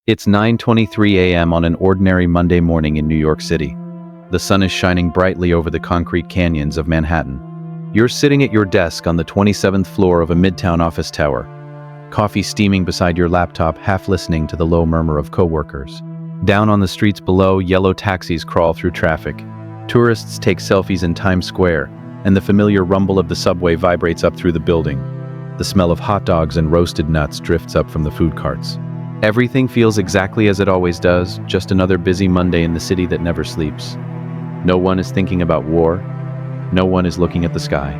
It's 9:23 a.m. on an ordinary Monday morning in New York City. The sun is shining brightly over the concrete canyons of Manhattan. You're sitting at your desk on the 27th floor of a midtown office tower, coffee steaming beside your laptop, half listening to the low murmur of coworkers. Down on the streets below, yellow taxis crawl through traffic. Tourists take selfies in Times Square, and the familiar rumble of the subway vibrates up through the building. The smell of hot dogs and roasted nuts drifts up from the food carts. Everything feels exactly as it always does, just another busy Monday in the city that never sleeps. No one is thinking about war. No one is looking at the sky.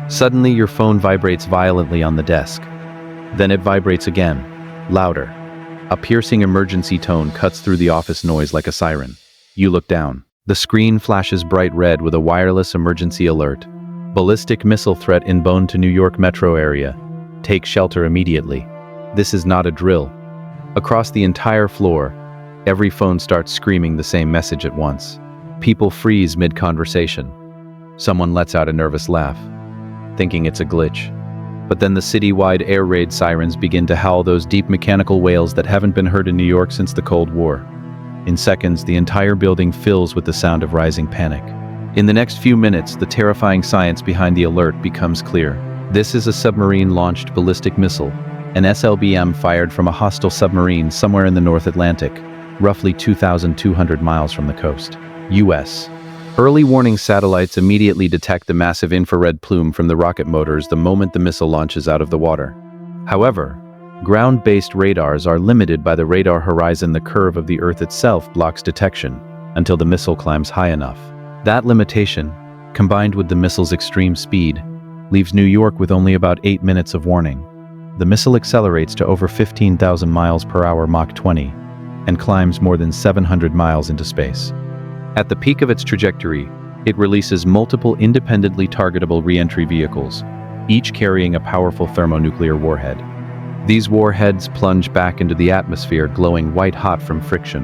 Suddenly, your phone vibrates violently on the desk. Then it vibrates again, louder. A piercing emergency tone cuts through the office noise like a siren. You look down. The screen flashes bright red with a wireless emergency alert. Ballistic missile threat inbound to New York metro area. Take shelter immediately. This is not a drill. Across the entire floor, every phone starts screaming the same message at once. People freeze mid-conversation. Someone lets out a nervous laugh, thinking it's a glitch. But then the city-wide air raid sirens begin to howl, those deep mechanical wails that haven't been heard in New York since the Cold War. In seconds, the entire building fills with the sound of rising panic. In the next few minutes, the terrifying science behind the alert becomes clear. This is a submarine-launched ballistic missile, an SLBM fired from a hostile submarine somewhere in the North Atlantic, roughly 2,200 miles from the coast. U.S. Early warning satellites immediately detect the massive infrared plume from the rocket motors the moment the missile launches out of the water. However, ground-based radars are limited by the radar horizon. The curve of the Earth itself blocks detection until the missile climbs high enough. That limitation, combined with the missile's extreme speed, leaves New York with only about 8 minutes of warning. The missile accelerates to over 15,000 miles per hour Mach 20 and climbs more than 700 miles into space. At the peak of its trajectory, it releases multiple independently targetable re-entry vehicles, each carrying a powerful thermonuclear warhead. These warheads plunge back into the atmosphere, glowing white-hot from friction.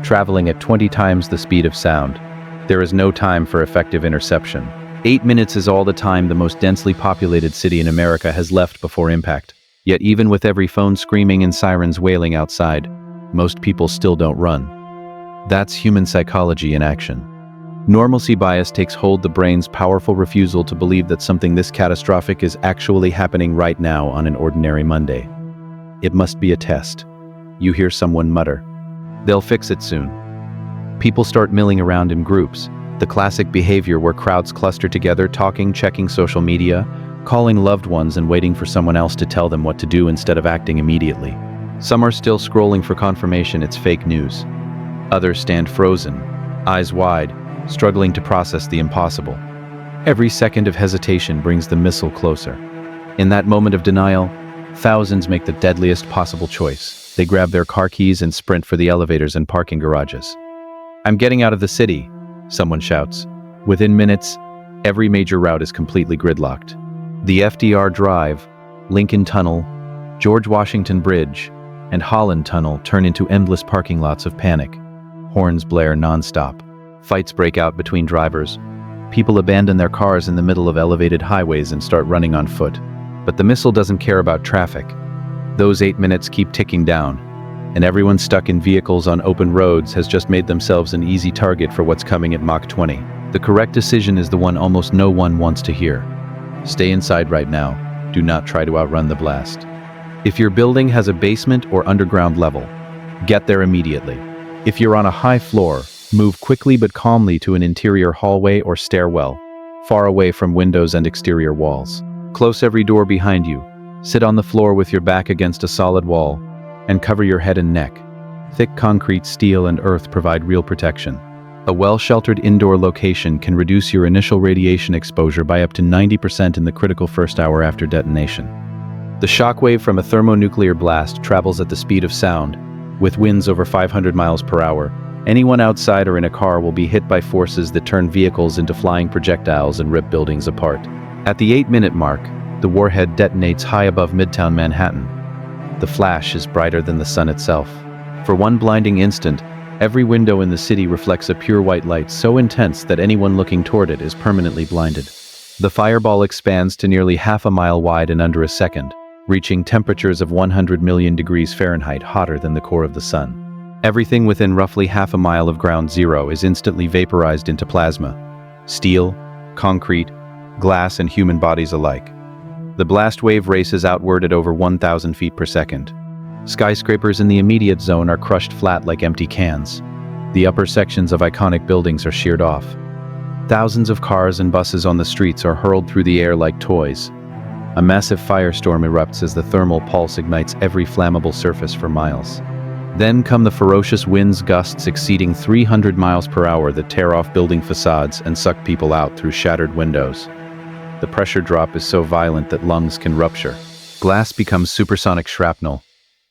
Traveling at 20 times the speed of sound, there is no time for effective interception. 8 minutes is all the time the most densely populated city in America has left before impact. Yet even with every phone screaming and sirens wailing outside, most people still don't run. That's human psychology in action. Normalcy bias takes hold, the brain's powerful refusal to believe that something this catastrophic is actually happening right now on an ordinary Monday. It must be a test. You hear someone mutter, "They'll fix it soon." People start milling around in groups, the classic behavior where crowds cluster together, talking, checking social media, calling loved ones and waiting for someone else to tell them what to do instead of acting immediately. Some are still scrolling for confirmation it's fake news. Others stand frozen, eyes wide, struggling to process the impossible. Every second of hesitation brings the missile closer. In that moment of denial, thousands make the deadliest possible choice. They grab their car keys and sprint for the elevators and parking garages. "I'm getting out of the city," someone shouts. Within minutes, every major route is completely gridlocked. The FDR Drive, Lincoln Tunnel, George Washington Bridge, and Holland Tunnel turn into endless parking lots of panic. Horns blare nonstop. Fights break out between drivers. People abandon their cars in the middle of elevated highways and start running on foot. But the missile doesn't care about traffic. Those 8 minutes keep ticking down, and everyone stuck in vehicles on open roads has just made themselves an easy target for what's coming at Mach 20. The correct decision is the one almost no one wants to hear. Stay inside right now. Do not try to outrun the blast. If your building has a basement or underground level, get there immediately. If you're on a high floor, move quickly but calmly to an interior hallway or stairwell, far away from windows and exterior walls. Close every door behind you. Sit on the floor with your back against a solid wall, and cover your head and neck. Thick concrete, steel, and earth provide real protection. A well-sheltered indoor location can reduce your initial radiation exposure by up to 90% in the critical first hour after detonation. The shockwave from a thermonuclear blast travels at the speed of sound, with winds over 500 miles per hour. Anyone outside or in a car will be hit by forces that turn vehicles into flying projectiles and rip buildings apart. At the 8-minute mark, the warhead detonates high above Midtown Manhattan. The flash is brighter than the sun itself. For one blinding instant, every window in the city reflects a pure white light so intense that anyone looking toward it is permanently blinded. The fireball expands to nearly half a mile wide in under a second, reaching temperatures of 100 million degrees Fahrenheit hotter than the core of the sun. Everything within roughly half a mile of ground zero is instantly vaporized into plasma. Steel, concrete, glass, and human bodies alike. The blast wave races outward at over 1,000 feet per second. Skyscrapers in the immediate zone are crushed flat like empty cans. The upper sections of iconic buildings are sheared off. Thousands of cars and buses on the streets are hurled through the air like toys. A massive firestorm erupts as the thermal pulse ignites every flammable surface for miles. Then come the ferocious winds, gusts exceeding 300 miles per hour that tear off building facades and suck people out through shattered windows. The pressure drop is so violent that lungs can rupture. Glass becomes supersonic shrapnel.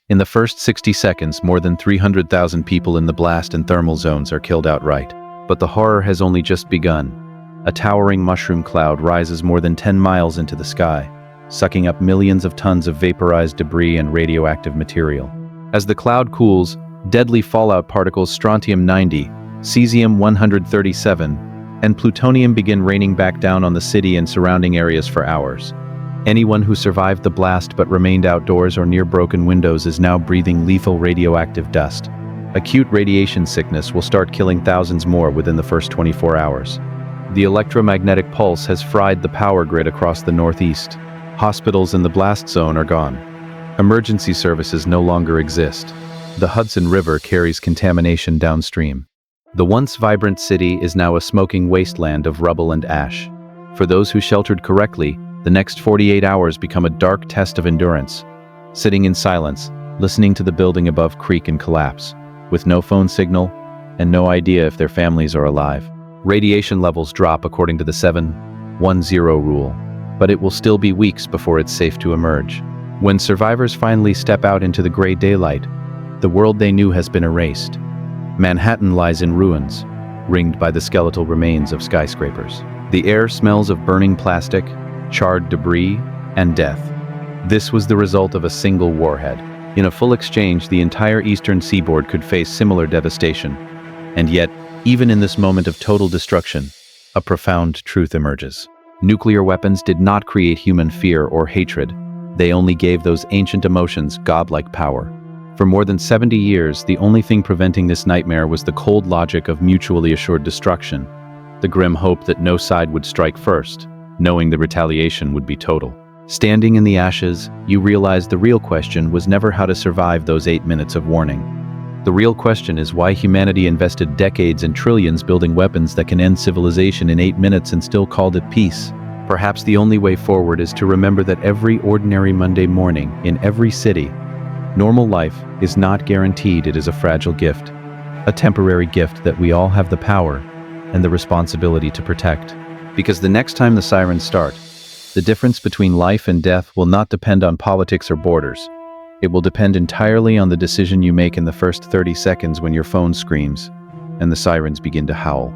In the first 60 seconds, more than 300,000 people in the blast and thermal zones are killed outright. But the horror has only just begun. A towering mushroom cloud rises more than 10 miles into the sky, sucking up millions of tons of vaporized debris and radioactive material. As the cloud cools, deadly fallout particles strontium-90, cesium-137, and plutonium begin raining back down on the city and surrounding areas for hours. Anyone who survived the blast but remained outdoors or near broken windows is now breathing lethal radioactive dust. Acute radiation sickness will start killing thousands more within the first 24 hours. The electromagnetic pulse has fried the power grid across the Northeast. Hospitals in the blast zone are gone. Emergency services no longer exist. The Hudson River carries contamination downstream. The once vibrant city is now a smoking wasteland of rubble and ash. For those who sheltered correctly, the next 48 hours become a dark test of endurance. Sitting in silence, listening to the building above creak and collapse, with no phone signal and no idea if their families are alive. Radiation levels drop according to the 7-1-0 rule, but it will still be weeks before it's safe to emerge. When survivors finally step out into the gray daylight, the world they knew has been erased. Manhattan lies in ruins, ringed by the skeletal remains of skyscrapers. The air smells of burning plastic, charred debris, and death. This was the result of a single warhead. In a full exchange, the entire eastern seaboard could face similar devastation. And yet, even in this moment of total destruction, a profound truth emerges. Nuclear weapons did not create human fear or hatred. They only gave those ancient emotions godlike power. For more than 70 years, the only thing preventing this nightmare was the cold logic of mutually assured destruction, the grim hope that no side would strike first, knowing the retaliation would be total. Standing in the ashes, you realize the real question was never how to survive those 8 minutes of warning. The real question is why humanity invested decades and trillions building weapons that can end civilization in 8 minutes and still called it peace. Perhaps the only way forward is to remember that every ordinary Monday morning, in every city, normal life is not guaranteed. It is a fragile gift, a temporary gift that we all have the power and the responsibility to protect. Because the next time the sirens start, the difference between life and death will not depend on politics or borders. It will depend entirely on the decision you make in the first 30 seconds when your phone screams and the sirens begin to howl.